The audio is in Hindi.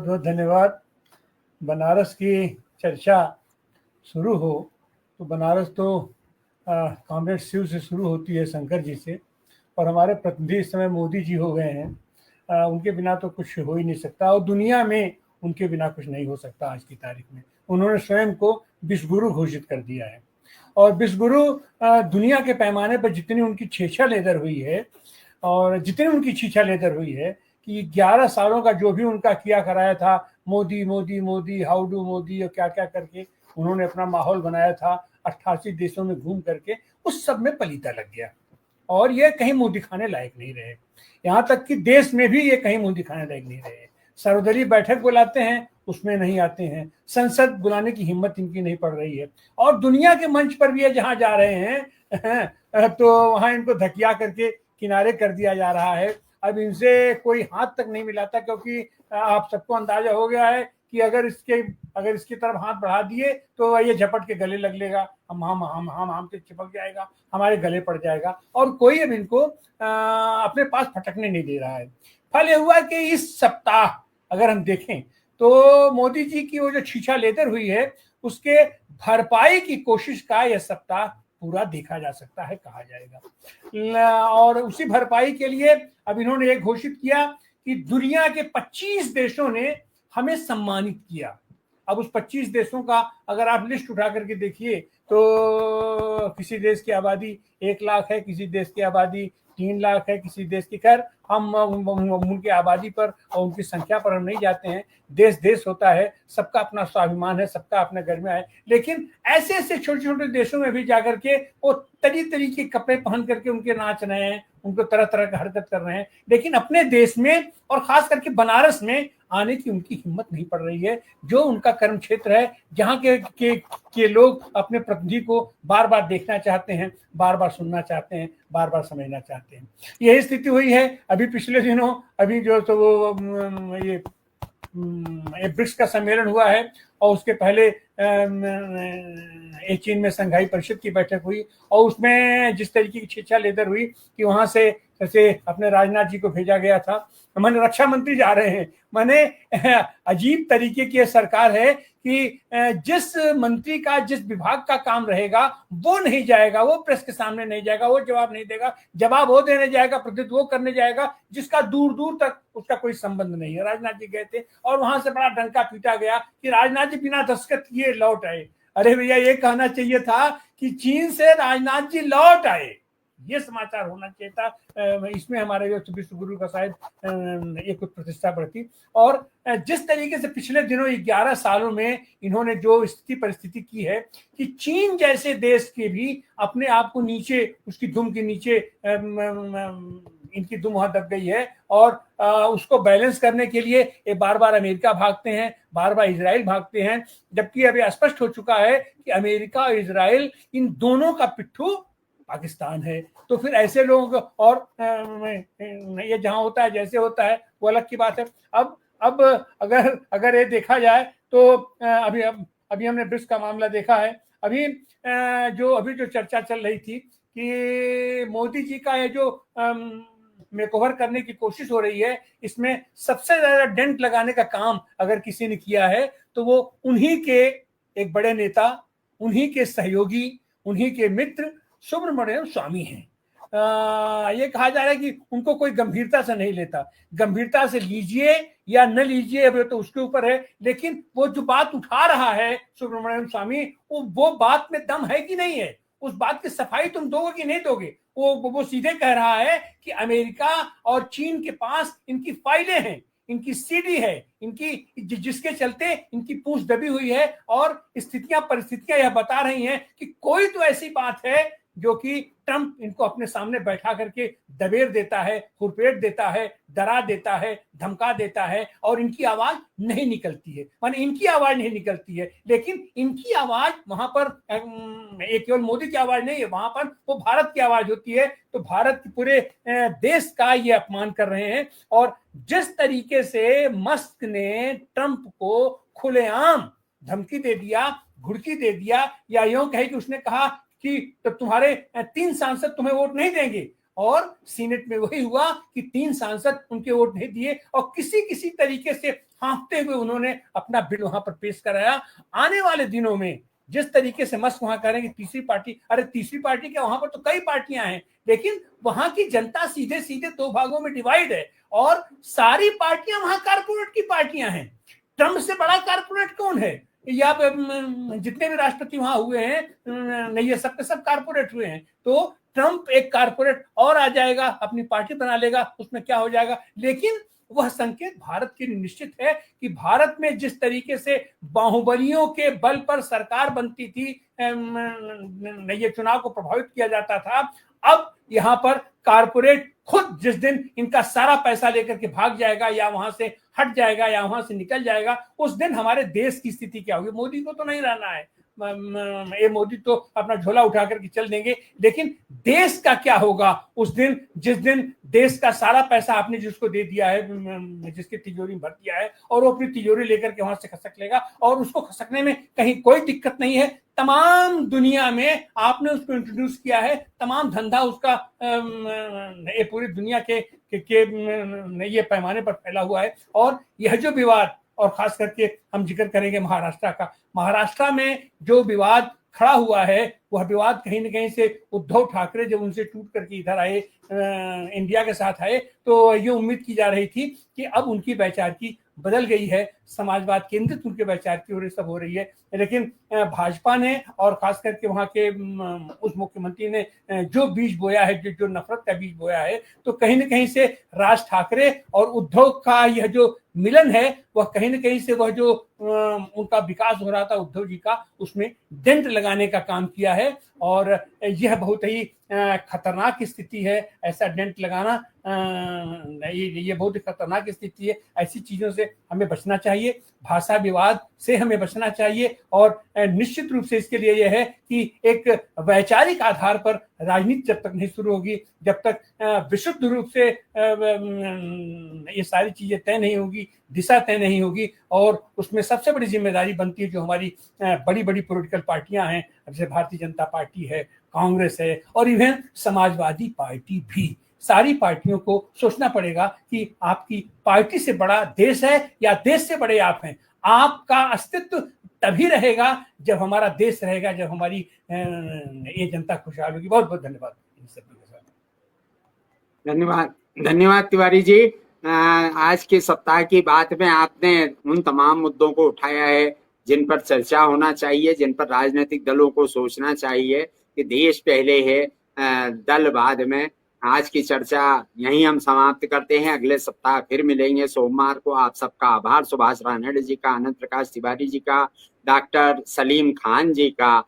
बहुत धन्यवाद। बनारस की चर्चा शुरू हो तो बनारस तो कॉमरेड शिव से शुरू होती है, शंकर जी से, और हमारे प्रतिनिधि इस समय मोदी जी हो गए हैं। उनके बिना तो कुछ हो ही नहीं सकता, और दुनिया में उनके बिना कुछ नहीं हो सकता। आज की तारीख में उन्होंने स्वयं को विश्वगुरु घोषित कर दिया है, और विश्वगुरु दुनिया के पैमाने पर जितनी उनकी छेछा लेदर हुई है, और जितनी उनकी छीछा लेदर हुई है कि 11 सालों का जो भी उनका किया कराया था, मोदी मोदी मोदी, हाउ डू मोदी, और क्या क्या करके उन्होंने अपना माहौल बनाया था 88 देशों में घूम करके, उस सब में पलीता लग गया और ये कहीं मुंह दिखाने लायक नहीं रहे। यहाँ तक कि देश में भी ये कहीं मुंह दिखाने लायक नहीं रहे। सर्वदलीय बैठक बुलाते हैं, उसमें नहीं आते हैं। संसद बुलाने की हिम्मत इनकी नहीं पड़ रही है, और दुनिया के मंच पर भी ये जहां जा रहे हैं तो वहां इनको धकिया करके किनारे कर दिया जा रहा है। अब इनसे कोई हाथ तक नहीं मिलाता, क्योंकि आप सबको अंदाजा हो गया है कि अगर इसकी तरफ हाथ बढ़ा दिए तो ये झपट के गले लग लेगा, हम से चिपक जाएगा, हमारे गले पड़ जाएगा, और कोई अब इनको अपने पास फटकने नहीं दे रहा है। फल ये हुआ कि इस सप्ताह अगर हम देखें तो मोदी जी की वो जो छीछा लेदर हुई है, उसके भरपाई की कोशिश का यह सप्ताह पूरा देखा जा सकता है, कहा जाएगा। और उसी भरपाई के लिए अब इन्होंने एक घोषित किया कि दुनिया के 25 देशों ने हमें सम्मानित किया। अब उस 25 देशों का अगर आप लिस्ट उठा करके देखिए तो किसी देश की आबादी 1 लाख है, किसी देश की आबादी 3 लाख है, किसी देश की। खैर हम उनकी आबादी पर और उनकी संख्या पर हम नहीं जाते हैं। देश देश होता है, सबका अपना स्वाभिमान है, सबका अपना गरिमा है, लेकिन ऐसे ऐसे छोटे छोटे देशों में भी जाकर के वो तरी के कपड़े पहन करके उनके नाच रहे हैं, उनको तरह तरह का हरकत कर रहे हैं, लेकिन अपने देश में और खास करके बनारस में आने की उनकी हिम्मत नहीं पड़ रही है, जो उनका कर्म क्षेत्र है, जहां के लोग अपने प्रतिनिधि को बार बार देखना चाहते हैं, बार बार सुनना चाहते हैं, बार बार समझना चाहते हैं। यही स्थिति हुई है। अभी पिछले दिनों अभी जो तो वो ये ब्रिक्स का सम्मेलन हुआ है, और उसके पहले चीन में संघाई परिषद की बैठक हुई, और उसमें जिस तरीके की छीछा लेदर हुई कि वहां से जैसे अपने राजनाथ जी को भेजा गया था, माने रक्षा मंत्री जा रहे हैं। माने अजीब तरीके की सरकार है कि जिस मंत्री का जिस विभाग का काम रहेगा वो नहीं जाएगा, वो प्रेस के सामने नहीं जाएगा, वो जवाब नहीं देगा। जवाब वो देने जाएगा, प्रतिनिधित्व वो करने जाएगा जिसका दूर दूर तक उसका कोई संबंध नहीं है। राजनाथ जी गए थे और वहां से बड़ा डंका पीटा गया कि राजनाथ जी बिना दस्तखत किए लौट आए। अरे भैया, ये कहना चाहिए था कि चीन से राजनाथ जी लौट आए, ये समाचार होना चाहिए था। इसमें हमारे जो विश्वगुरु का शायद ये कुछ प्रतिष्ठा बढ़ती। और जिस तरीके से पिछले दिनों 11 सालों में इन्होंने जो स्थिति परिस्थिति की है कि चीन जैसे देश के भी अपने आप को नीचे, उसकी दुम के नीचे इनकी दुम वहां दब गई है, और उसको बैलेंस करने के लिए ये बार बार अमेरिका भागते हैं, बार बार इजराइल भागते हैं, जबकि अभी स्पष्ट हो चुका है कि अमेरिका और इजराइल इन दोनों का पिट्ठू पाकिस्तान है। तो फिर ऐसे लोग, और ये जहां होता है जैसे होता है वो अलग की बात है। अब अगर ये देखा जाए तो अभी हमने ब्रिक्स का मामला देखा है। अभी जो चर्चा चल रही थी कि मोदी जी का ये जो मेकओवर करने की कोशिश हो रही है, इसमें सबसे ज्यादा डेंट लगाने का काम अगर किसी ने किया है तो वो उन्हीं के एक बड़े नेता, उन्हीं के सहयोगी, उन्हीं के मित्र सुब्रमण्यम स्वामी हैं। ये कहा जा रहा है कि उनको कोई गंभीरता से नहीं लेता। गंभीरता से लीजिए या न लीजिए, अब तो उसके ऊपर है, लेकिन वो जो बात उठा रहा है सुब्रमण्यम स्वामी, वो बात में दम है कि नहीं है, उस बात की सफाई तुम दोगे कि नहीं दोगे। वो सीधे कह रहा है कि अमेरिका और चीन के पास इनकी फाइलें हैं, इनकी सीडी है, इनकी जिसके चलते इनकी पूंछ दबी हुई है, और परिस्थितियां यह बता रही हैं कि कोई तो ऐसी बात है जो कि ट्रंप इनको अपने सामने बैठा करके दबेर देता है, हुरपेट देता है, डरा देता है, धमका देता है, और इनकी आवाज नहीं निकलती है। माने इनकी आवाज नहीं निकलती है, लेकिन इनकी आवाज वहां पर एक केवल मोदी की आवाज नहीं है, वहां पर वो भारत की आवाज होती है। तो भारत के पूरे देश का ये अपमान कर रहे हैं। और जिस तरीके से मस्क ने ट्रंप को खुलेआम धमकी दे दिया, घुड़की दे दिया, या यूं कहे कि उसने कहा कि तो तुम्हारे 3 सांसद तुम्हें वोट नहीं देंगे, और सीनेट में वही हुआ कि 3 सांसद उनके वोट नहीं दिए, और किसी तरीके से हाँफते हुए उन्होंने अपना बिल वहां पर पेश कराया। आने वाले दिनों में जिस तरीके से मस्क वहां करेंगे तीसरी पार्टी, अरे तीसरी पार्टी क्या, वहां पर तो कई पार्टियां हैं, लेकिन वहां की जनता सीधे सीधे दो भागों में डिवाइड है और सारी पार्टियां वहां कारपोरेट की पार्टियां हैं। ट्रम्प से बड़ा कारपोरेट कौन है? या जितने भी राष्ट्रपति वहां हुए हैं, नहीं, ये सब के सब कारपोरेट हुए हैं। तो ट्रम्प एक कारपोरेट और आ जाएगा, अपनी पार्टी बना लेगा, उसमें क्या हो जाएगा। लेकिन वह संकेत भारत के लिए निश्चित है कि भारत में जिस तरीके से बाहुबलियों के बल पर सरकार बनती थी, ये चुनाव को प्रभावित किया जाता था, अब यहां पर कारपोरेट खुद जिस दिन इनका सारा पैसा लेकर के भाग जाएगा या वहां से हट जाएगा या वहां से निकल जाएगा, उस दिन हमारे देश की स्थिति क्या होगी। मोदी को तो नहीं रहना है, ये मोदी तो अपना झोला उठा करके चल देंगे, लेकिन देश का क्या होगा उस दिन, जिस दिन देश का सारा पैसा आपने जिसको दे दिया है, जिसकी तिजोरी भर दिया है, और वो अपनी तिजोरी लेकर के वहां से खसक लेगा। और उसको खसकने में कहीं कोई दिक्कत नहीं है, तमाम दुनिया में आपने उसको इंट्रोड्यूस किया है, तमाम धंधा उसका ये पूरी दुनिया के ये पैमाने पर फैला हुआ है। और यह जो विवाद, और खास करके हम जिक्र करेंगे महाराष्ट्र का, महाराष्ट्र में जो विवाद खड़ा हुआ है, वह विवाद कहीं न कहीं से उद्धव ठाकरे जब उनसे टूट करके इधर आए, इंडिया के साथ आए, तो ये उम्मीद की जा रही थी कि अब उनकी वैचारिकी बदल गई है, समाजवाद केंद्रित उनके वैचारिकी और ये सब हो रही है। लेकिन भाजपा ने और खास करके वहां के उस मुख्यमंत्री ने जो बीज बोया है, जो नफरत का बीज बोया है, तो कहीं न कहीं से राज ठाकरे और उद्धव का यह जो मिलन है, वह कहीं न कहीं से वह जो उनका विकास हो रहा था उद्धव जी का, उसमें डेंट लगाने का काम किया है। और यह बहुत ही खतरनाक स्थिति है, ऐसा डेंट लगाना, ये बहुत ही खतरनाक स्थिति है। ऐसी चीजों से हमें बचना चाहिए, भाषा विवाद से हमें बचना चाहिए। और निश्चित रूप से इसके लिए यह है कि एक वैचारिक आधार पर राजनीति जब तक नहीं शुरू होगी, जब तक विशुद्ध रूप से ये सारी चीजें तय नहीं होगी, दिशा तय नहीं होगी, और उसमें सबसे बड़ी जिम्मेदारी बनती है जो हमारी बड़ी बड़ी पॉलिटिकल पार्टियां हैं, जैसे भारतीय जनता पार्टी है, कांग्रेस है, और इवन समाजवादी पार्टी भी। सारी पार्टियों को सोचना पड़ेगा कि आपकी पार्टी से बड़ा देश है या देश से बड़े आप हैं। आपका अस्तित्व तभी रहेगा जब हमारा देश रहेगा, जब हमारी ये जनता खुशहाल होगी। बहुत बहुत धन्यवाद। धन्यवाद, धन्यवाद तिवारी जी। आज के सप्ताह की बात में आपने उन तमाम मुद्दों को उठाया है जिन पर चर्चा होना चाहिए, जिन पर राजनीतिक दलों को सोचना चाहिए कि देश पहले है, दल बाद में। आज की चर्चा यहीं हम समाप्त करते हैं, अगले सप्ताह फिर मिलेंगे सोमवार को। आप सबका आभार, सुभाष रानड़े जी का, आनंद प्रकाश तिवारी जी का, डॉक्टर सलीम खान जी का।